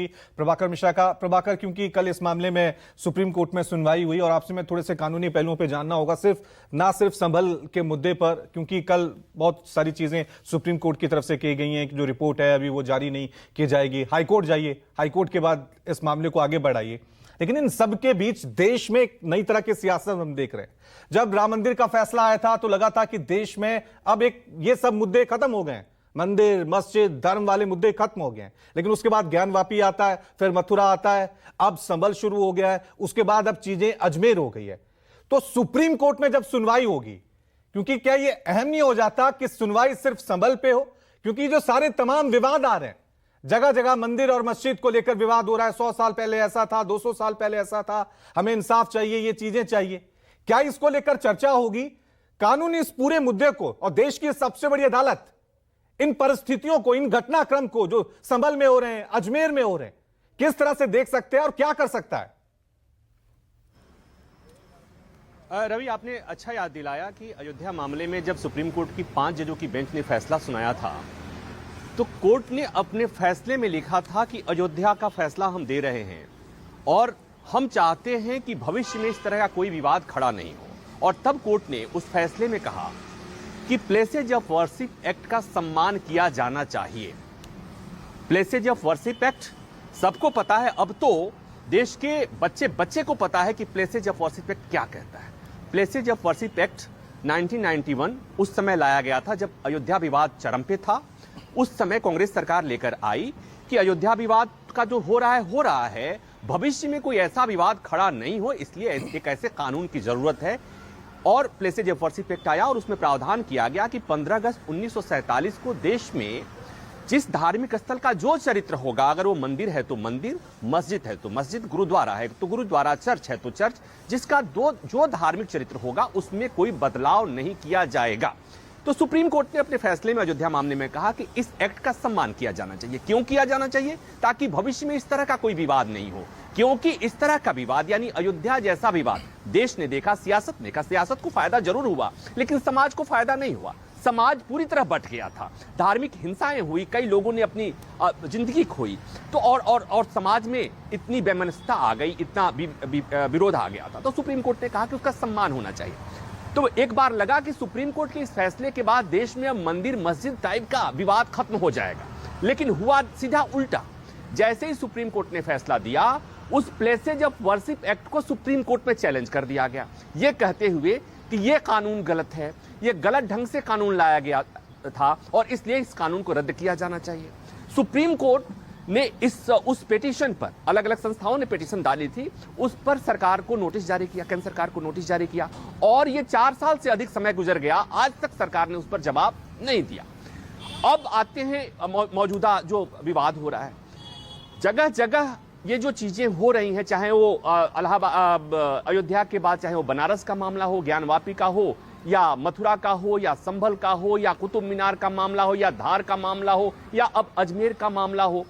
जाएगी प्रभाकर मिश्रा का। प्रभाकर, क्योंकि कल इस मामले में सुप्रीम कोर्ट में सुनवाई हुई और आपसे मैं थोड़े से कानूनी पहलुओं पे जानना होगा, ना सिर्फ संभल के मुद्दे पर, क्योंकि कल बहुत सारी चीजें सुप्रीम कोर्ट की तरफ से की गई हैं, जो रिपोर्ट है अभी वो जारी नहीं की जाएगी। हाईकोर्ट जाइए, हाईकोर्ट के बाद इस मामले को आगे बढ़ाइए। लेकिन इन सब के बीच देश में एक नई तरह की सियासत हम देख रहे हैं। जब राम मंदिर का फैसला आया था तो लगा था कि देश में अब ये सब मुद्दे खत्म हो गए, मंदिर मस्जिद धर्म वाले मुद्दे खत्म हो गए हैं। लेकिन उसके बाद ज्ञानवापी आता है, फिर मथुरा आता है, अब संभल शुरू हो गया है, उसके बाद अब चीजें अजमेर हो गई है। तो सुप्रीम कोर्ट में जब सुनवाई होगी, क्योंकि क्या यह अहम नहीं हो जाता कि सुनवाई सिर्फ संभल पे हो, क्योंकि जो सारे तमाम विवाद आ रहे हैं, जगह जगह मंदिर और मस्जिद को लेकर विवाद हो रहा है, 100 साल पहले ऐसा था, 200 साल पहले ऐसा था, हमें इंसाफ चाहिए, ये चीजें चाहिए, क्या इसको लेकर चर्चा होगी? कानूनी इस पूरे मुद्दे को और देश की सबसे बड़ी अदालत इन परिस्थितियों को, इन घटनाक्रम को जो संभल में हो रहे हैं, अजमेर में हो रहे हैं, किस तरह से देख सकते हैं और क्या कर सकता है? रवि, आपने अच्छा याद दिलाया कि अयोध्या मामले में जब सुप्रीम कोर्ट की 5 जजों की बेंच ने फैसला सुनाया था तो कोर्ट ने अपने फैसले में लिखा था कि अयोध्या का फैसला हम दे रहे हैं और हम चाहते हैं कि भविष्य में इस तरह का कोई विवाद खड़ा नहीं हो। और तब कोर्ट ने उस फैसले में कहा कि प्लेसेज ऑफ वर्शिप एक्ट का सम्मान किया जाना चाहिए। प्लेसेज ऑफ वर्शिप एक्ट सबको पता है, अब तो देश के बच्चे बच्चे को पता है कि प्लेसेज ऑफ वर्शिप एक्ट क्या कहता है। प्लेसेज ऑफ वर्शिप एक्ट 1991 उस समय लाया गया था जब अयोध्या विवाद चरम पे था। उस समय कांग्रेस सरकार लेकर आई कि अयोध्या विवाद का जो हो रहा है, भविष्य में कोई ऐसा विवाद खड़ा नहीं हो, इसलिए एक ऐसे कानून की जरूरत है। और प्लेसेज ऑफ वर्शिप एक्ट आया और उसमें प्रावधान किया गया कि 15 अगस्त 1947 को देश में जिस धार्मिक स्थल का जो चरित्र होगा, अगर वो मंदिर है तो मंदिर, मस्जिद है तो मस्जिद, गुरुद्वारा है तो गुरुद्वारा, चर्च है तो चर्च, जिसका जो धार्मिक चरित्र होगा उसमें कोई बदलाव नहीं किया जाएगा। तो सुप्रीम कोर्ट ने अपने फैसले में अयोध्या मामले में कहा कि इस एक्ट का सम्मान किया जाना चाहिए। क्यों किया जाना चाहिए? ताकि भविष्य में इस तरह का कोई विवाद नहीं हो। क्योंकि इस तरह का विवाद यानी अयोध्या जैसा विवाद देश ने देखा, सियासत ने देखा, सियासत को फायदा जरूर हुआ लेकिन समाज को फायदा नहीं हुआ। समाज पूरी तरह बट गया था, धार्मिक हिंसाएं हुई, कई लोगों ने अपनी जिंदगी खोई, तो और समाज में इतनी बेमनस्ता आ गई, इतना विरोध आ गया था। तो सुप्रीम कोर्ट ने कहा कि उसका सम्मान होना चाहिए। तो एक बार लगा कि सुप्रीम कोर्ट के इस फैसले के बाद देश में अब मंदिर मस्जिद टाइप का विवाद खत्म हो जाएगा, लेकिन हुआ सीधा उल्टा। जैसे ही सुप्रीम कोर्ट ने फैसला दिया, उस प्लेसेज ऑफ वर्शिप एक्ट को सुप्रीम कोर्ट में चैलेंज कर दिया गया, ये कहते हुए कि ये कानून गलत है, ये गलत ढंग से कानून लाया गया था और इसलिए इस कानून को रद्द किया जाना चाहिए। सुप्रीम कोर्ट ने उस पिटीशन पर, अलग अलग संस्थाओं ने पिटीशन डाली थी, उस पर सरकार को नोटिस जारी किया, केंद्र सरकार को नोटिस जारी किया और ये 4 साल से अधिक समय गुजर गया, आज तक सरकार ने उस पर जवाब नहीं दिया। अब आते हैं मौजूदा जो विवाद हो रहा है, जगह जगह ये जो चीजें हो रही हैं, चाहे वो अयोध्या के बाद चाहे वो बनारस का मामला हो, ज्ञानवापी का हो, या मथुरा का हो, या संभल का हो, या कुतुब मीनार का मामला हो, या धार का मामला हो, या अब अजमेर का मामला हो।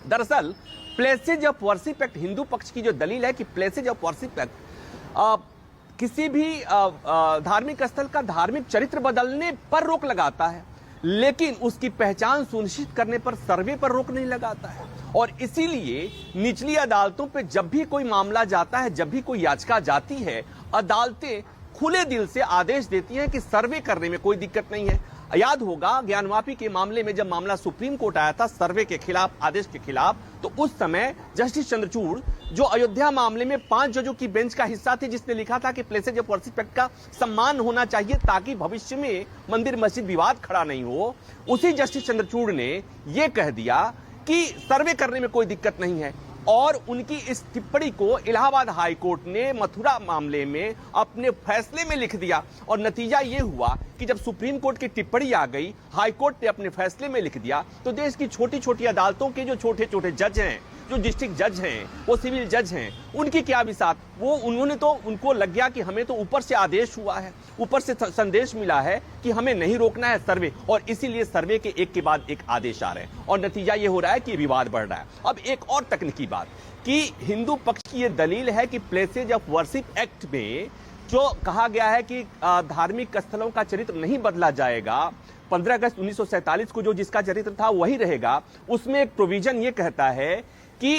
दरअसल places of worship act, Hindu पक्ष की जो दलील है कि प्लेसेज ऑफ वर्शिप एक्ट किसी भी धार्मिक स्थल का धार्मिक चरित्र बदलने पर रोक लगाता है, लेकिन उसकी पहचान सुनिश्चित करने पर, सर्वे पर रोक नहीं लगाता है। और इसीलिए निचली अदालतों पे जब भी कोई मामला जाता है, जब भी कोई याचिका जाती है, अदालतें खुले दिल से आदेश देती हैं कि सर्वे करने में कोई दिक्कत नहीं है। याद होगा ज्ञानवापी के मामले में जब मामला सुप्रीम कोर्ट आया था सर्वे के खिलाफ, आदेश के खिलाफ, तो उस समय जस्टिस चंद्रचूड़, जो अयोध्या मामले में 5 जजों की बेंच का हिस्सा थे, जिसने लिखा था कि प्लेसेज ऑफ वर्शिप एक्ट का सम्मान होना चाहिए ताकि भविष्य में मंदिर मस्जिद विवाद खड़ा नहीं हो, उसी जस्टिस चंद्रचूड़ ने यह कह दिया कि सर्वे करने में कोई दिक्कत नहीं है। और उनकी इस टिप्पणी को इलाहाबाद हाई कोर्ट ने मथुरा मामले में अपने फैसले में लिख दिया और नतीजा यह हुआ कि जब सुप्रीम कोर्ट की टिप्पणी आ गई, हाई कोर्ट ने अपने फैसले में लिख दिया, तो देश की छोटी छोटी अदालतों के जो छोटे छोटे जज हैं, जो डिस्ट्रिक्ट जज हैं, वो सिविल जज हैं, उनकी क्या विसात, उनको लग गया कि हमें तो ऊपर से आदेश हुआ है, ऊपर से संदेश मिला है कि हमें नहीं रोकना है सर्वे, और इसीलिए सर्वे के एक के बाद एक आदेश आ रहे हैं और नतीजा ये हो रहा है कि विवाद बढ़ रहा है। अब एक और तकनीकी बात कि हिंदू पक्ष की ये दलील है कि प्लेसेज ऑफ वर्शिप एक्ट में जो कहा गया है कि धार्मिक स्थलों का चरित्र नहीं बदला जाएगा, 15 अगस्त 1947 को जो जिसका चरित्र था वही रहेगा, उसमें एक प्रोविजन ये कहता है कि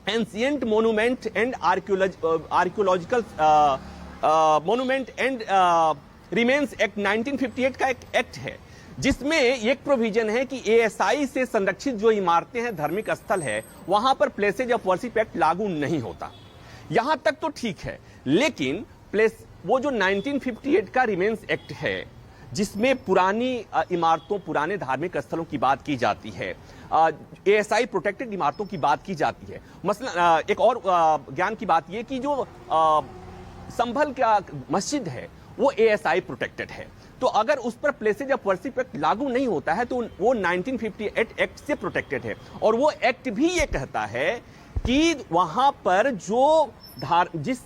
ancient monument and archaeological monument and remains act 1958 का एक एक्ट है, जिसमें एक प्रोविजन है कि एएसआई से संरक्षित जो इमारतें हैं, धार्मिक स्थल है, वहां पर प्लेसेज ऑफ वर्शिप एक्ट लागू नहीं होता। यहां तक तो ठीक है, लेकिन वो जो 1958 का रिमेन्स एक्ट है, जिसमें पुरानी इमारतों, पुराने धार्मिक स्थलों की बात की जाती है, एएसआई प्रोटेक्टेड इमारतों की बात की जाती है। मसलन एक और ज्ञान की बात यह कि जो संभल का मस्जिद है वो एएसआई प्रोटेक्टेड है, तो अगर उस पर प्लेसेज ऑफ वर्शिप एक्ट लागू नहीं होता है तो वो 1958 एक्ट से प्रोटेक्टेड है। और वो एक्ट भी ये कहता है कि वहां पर जो जिस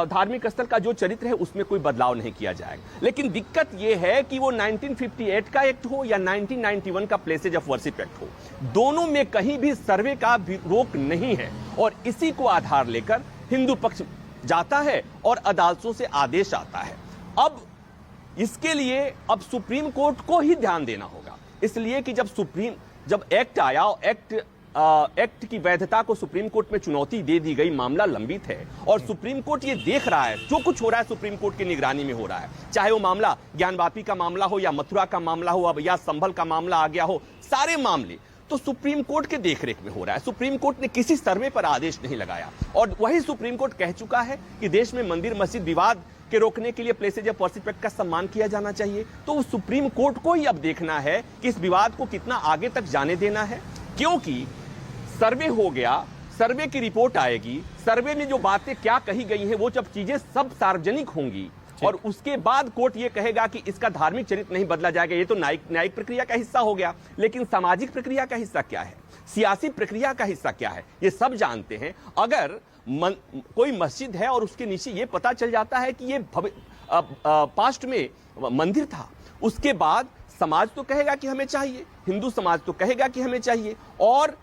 धार्मिक स्थल का जो चरित्र है उसमें कोई बदलाव नहीं किया जाएगा। लेकिन दिक्कत यह है कि वो 1958 का एक्ट हो या 1991 का प्लेसेज ऑफ वर्शिप एक्ट हो, दोनों में कहीं भी सर्वे का रोक नहीं है। और इसी को आधार लेकर हिंदू पक्ष जाता है और अदालतों से आदेश आता है। अब इसके लिए अब सुप्रीम कोर्ट को ही ध्यान देना होगा, इसलिए कि जब एक्ट आया, एक्ट की वैधता को सुप्रीम कोर्ट में चुनौती दे दी गई, मामला लंबित है और सुप्रीम कोर्ट ये देख रहा है, जो कुछ हो रहा है सुप्रीम कोर्ट की निगरानी में हो रहा है, चाहे वो मामला ज्ञानवापी का मामला हो या मथुरा का मामला हो, अब या संभल का मामला आ गया हो, सारे मामले तो सुप्रीम कोर्ट के देखरेख में हो रहा है। सुप्रीम कोर्ट ने किसी सर्वे पर आदेश नहीं लगाया और वही सुप्रीम कोर्ट कह चुका है कि देश में मंदिर मस्जिद विवाद के रोकने के लिए प्लेसेज ऑफ वर्शिप एक्ट का सम्मान किया जाना चाहिए। तो सुप्रीम कोर्ट को ही अब देखना है कि इस विवाद को कितना आगे तक जाने देना है, क्योंकि सर्वे हो गया, सर्वे की रिपोर्ट आएगी, सर्वे में जो बातें क्या कही गई हैं वो जब चीजें सब सार्वजनिक होंगी और उसके बाद कोर्ट ये कहेगा कि इसका धार्मिक चरित्र नहीं बदला जाएगा। ये तो न्यायिक प्रक्रिया का हिस्सा हो गया, लेकिन सामाजिक प्रक्रिया का हिस्सा क्या है, सियासी प्रक्रिया का हिस्सा क्या है, ये सब जानते हैं। अगर कोई मस्जिद है और उसके नीचे ये पता चल जाता है कि ये पास्ट में मंदिर था, उसके बाद समाज तो कहेगा कि हमें चाहिए, हिंदू समाज तो कहेगा कि हमें चाहिए, और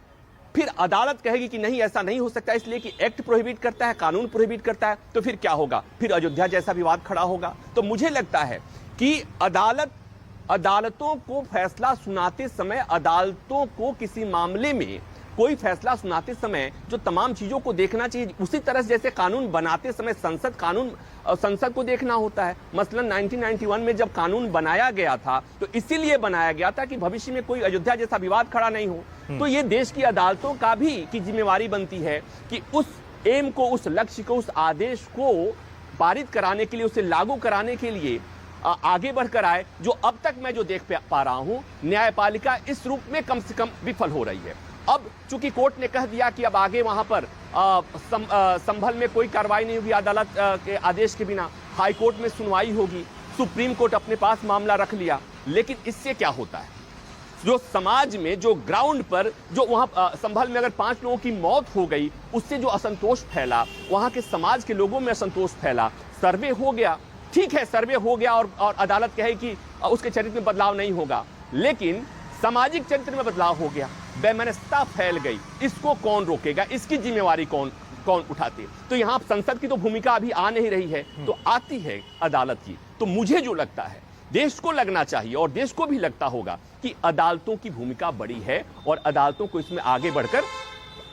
फिर अदालत कहेगी कि नहीं ऐसा नहीं हो सकता, इसलिए कि एक्ट प्रोहिबिट करता है, कानून प्रोहिबिट करता है, तो फिर क्या होगा, फिर अयोध्या जैसा विवाद खड़ा होगा। तो मुझे लगता है कि अदालतों को फैसला सुनाते समय, अदालतों को किसी मामले में कोई फैसला सुनाते समय जो तमाम चीजों को देखना चाहिए, उसी तरह से जैसे कानून बनाते समय संसद को देखना होता है। मसलन 1991 में जब कानून बनाया गया था तो इसीलिए बनाया गया था कि भविष्य में कोई अयोध्या जैसा विवाद खड़ा नहीं हो। तो ये देश की अदालतों का भी की जिम्मेवारी बनती है कि उस एम को, उस लक्ष्य को, उस आदेश को पारित कराने के लिए, उसे लागू कराने के लिए आगे बढ़कर आए। जो अब तक मैं जो देख पा रहा हूं, न्यायपालिका इस रूप में कम से कम विफल हो रही है। अब चूंकि कोर्ट ने कह दिया कि अब आगे वहां पर संभल में कोई कार्रवाई नहीं होगी अदालत के आदेश के बिना, हाई कोर्ट में सुनवाई होगी, सुप्रीम कोर्ट अपने पास मामला रख लिया, लेकिन इससे क्या होता है, जो समाज में, जो ग्राउंड पर, जो वहां संभल में अगर 5 लोगों की मौत हो गई, उससे जो असंतोष फैला, वहां के समाज के लोगों में असंतोष फैला, सर्वे हो गया, ठीक है, सर्वे हो गया और अदालत कहे कि उसके चरित्र में बदलाव नहीं होगा, लेकिन सामाजिक चरित्र में बदलाव हो गया, बेमनस्ता फैल गई, इसको कौन रोकेगा, इसकी जिम्मेवारी कौन उठाते। तो यहां संसद की तो भूमिका अभी आ नहीं रही है, तो आती है अदालत की। तो मुझे जो लगता है, देश को लगना चाहिए और देश को भी लगता होगा कि अदालतों की भूमिका बड़ी है और अदालतों को इसमें आगे बढ़कर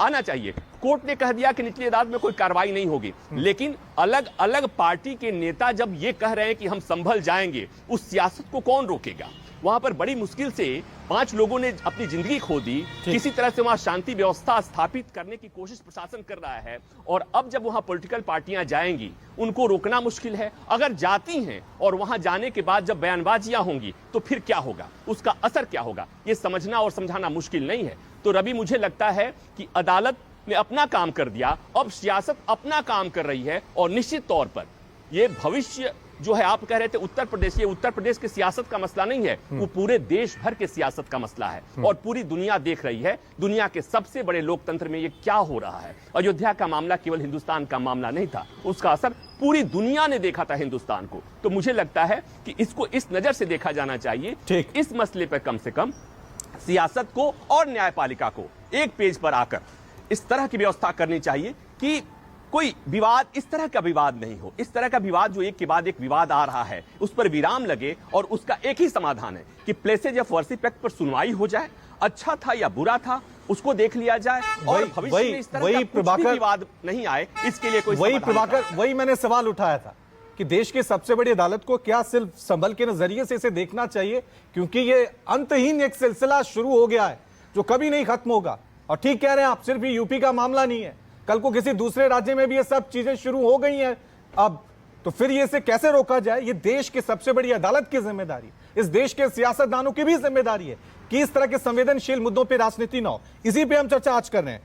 आना चाहिए। कोर्ट ने कह दिया कि निचली अदालत में कोई कार्रवाई नहीं होगी, लेकिन अलग अलग पार्टी के नेता जब ये कह रहे हैं कि हम संभल जाएंगे, उस सियासत को कौन रोकेगा। वहां पर बड़ी मुश्किल से 5 लोगों ने अपनी जिंदगी खो दी, किसी तरह से वहां शांति व्यवस्था स्थापित करने की कोशिश प्रशासन कर रहा है, और अब जब वहां पॉलिटिकल पार्टियां जाएंगी, उनको रोकना मुश्किल है। अगर जाती हैं और वहां जाने के बाद जब बयानबाजियां होंगी तो फिर क्या होगा, उसका असर क्या होगा, यह समझना और समझाना मुश्किल नहीं है। तो रवि, मुझे लगता है कि अदालत ने अपना काम कर दिया, अब सियासत अपना काम कर रही है, और निश्चित तौर पर यह भविष्य जो है, आप कह रहे थे उत्तर प्रदेश, ये उत्तर प्रदेश के सियासत का मसला नहीं है, वो पूरे देश भर के सियासत का मसला है, और पूरी दुनिया देख रही है। दुनिया के सबसे बड़े लोकतंत्र में ये क्या हो रहा है। अयोध्या का मामला केवल हिंदुस्तान का मामला नहीं था, उसका असर पूरी दुनिया ने देखा था हिंदुस्तान को। तो मुझे लगता है कि इसको इस नजर से देखा जाना चाहिए, इस मसले पर कम से कम सियासत को और न्यायपालिका को एक पेज पर आकर इस तरह की व्यवस्था करनी चाहिए कि कोई विवाद, इस तरह का विवाद नहीं हो। इस तरह का विवाद जो एक के बाद एक विवाद आ रहा है, उस पर विराम लगे और उसका एक ही समाधान है कि प्लेसेज ऑफ वर्शिप एक्ट पर सुनवाई हो जाए। अच्छा था या बुरा था, उसको देख लिया जाए और भविष्य में इस तरह का कुछ भी विवाद नहीं आए, इसके लिए कोई वही मैंने सवाल उठाया था कि देश की सबसे बड़ी अदालत को क्या सिर्फ संभल के नजरिए से इसे देखना चाहिए, क्योंकि ये अंतहीन एक सिलसिला शुरू हो गया है जो कभी नहीं खत्म होगा। और ठीक कह रहे हैं आप, सिर्फ यूपी का मामला नहीं है, कल को किसी दूसरे राज्य में भी ये सब चीजें शुरू हो गई हैं अब, तो फिर ये इसे कैसे रोका जाए? ये देश की सबसे बड़ी अदालत की जिम्मेदारी, इस देश के सियासतदानों की भी जिम्मेदारी है कि इस तरह के संवेदनशील मुद्दों पर राजनीति ना हो। इसी पे हम चर्चा आज कर रहे हैं।